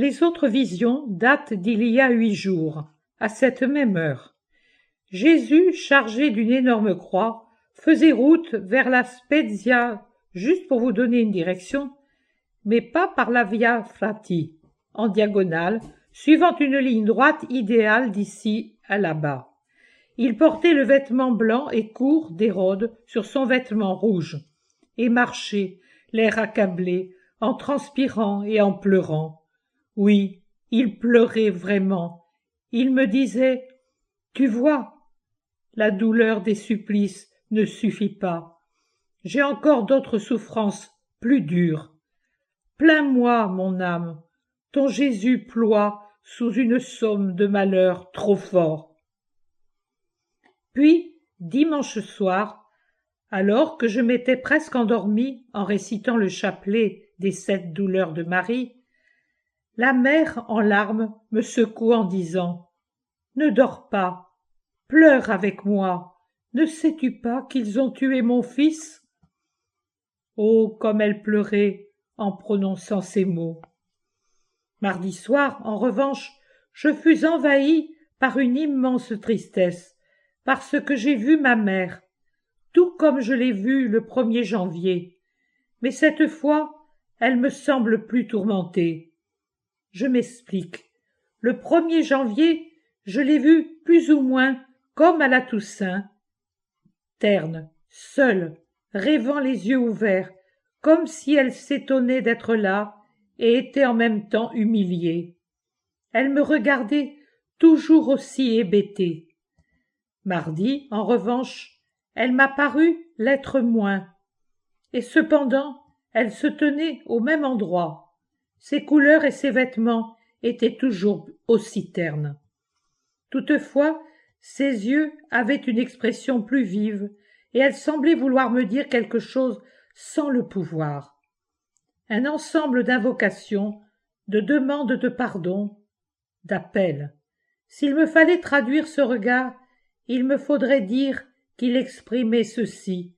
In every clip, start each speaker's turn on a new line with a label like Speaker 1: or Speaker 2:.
Speaker 1: Les autres visions datent d'il y a 8 jours, à cette même heure. Jésus, chargé d'une énorme croix, faisait route vers la Spezia, juste pour vous donner une direction, mais pas par la Via Frati, en diagonale, suivant une ligne droite idéale d'ici à là-bas. Il portait le vêtement blanc et court d'Hérode sur son vêtement rouge, et marchait, l'air accablé, en transpirant et en pleurant. Oui, il pleurait vraiment. Il me disait « Tu vois, la douleur des supplices ne suffit pas. J'ai encore d'autres souffrances plus dures. Plains-moi, mon âme, ton Jésus ploie sous une somme de malheurs trop fort. » Puis, dimanche soir, alors que je m'étais presque endormie en récitant le chapelet des 7 douleurs de Marie, la mère en larmes me secoue en disant « Ne dors pas, pleure avec moi, ne sais-tu pas qu'ils ont tué mon fils ?» Oh, comme elle pleurait en prononçant ces mots. Mardi soir, en revanche, je fus envahie par une immense tristesse, parce que j'ai vu ma mère, tout comme je l'ai vue le 1er janvier. Mais cette fois, elle me semble plus tourmentée. Je m'explique. Le 1er janvier, je l'ai vue plus ou moins comme à la Toussaint, terne, seule, rêvant les yeux ouverts, comme si elle s'étonnait d'être là et était en même temps humiliée. Elle me regardait toujours aussi hébétée. Mardi, en revanche, elle m'a paru l'être moins. Et cependant, elle se tenait au même endroit. Ses couleurs et ses vêtements étaient toujours aussi ternes. Toutefois, ses yeux avaient une expression plus vive, et elle semblait vouloir me dire quelque chose sans le pouvoir. Un ensemble d'invocations, de demandes de pardon, d'appels. S'il me fallait traduire ce regard, il me faudrait dire qu'il exprimait ceci.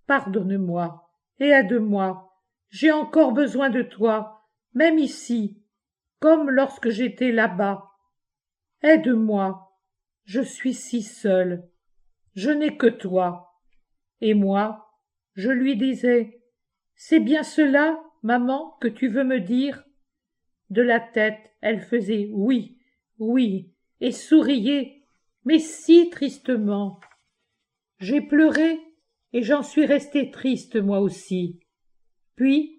Speaker 1: Pardonne-moi et aide-moi, j'ai encore besoin de toi, même ici, comme lorsque j'étais là-bas. Aide-moi, je suis si seule, je n'ai que toi. Et moi, je lui disais, c'est bien cela, maman, que tu veux me dire? De la tête, elle faisait oui, oui, et souriait, mais si tristement. J'ai pleuré, et j'en suis restée triste moi aussi. Puis,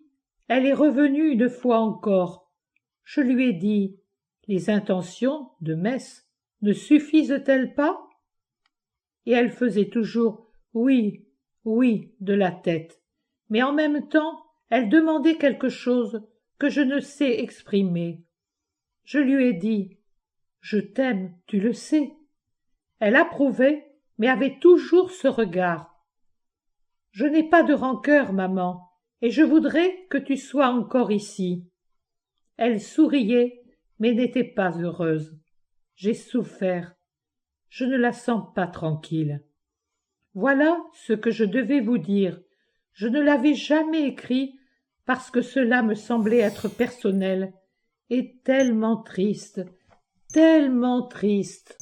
Speaker 1: elle est revenue une fois encore. Je lui ai dit, les intentions de messe ne suffisent-elles pas? Et elle faisait toujours oui, oui de la tête, mais en même temps, elle demandait quelque chose que je ne sais exprimer. Je lui ai dit, je t'aime, tu le sais. Elle approuvait, mais avait toujours ce regard. Je n'ai pas de rancœur, maman, et je voudrais que tu sois encore ici. Elle souriait, mais n'était pas heureuse. J'ai souffert. Je ne la sens pas tranquille. Voilà ce que je devais vous dire. Je ne l'avais jamais écrit parce que cela me semblait être personnel et tellement triste, tellement triste.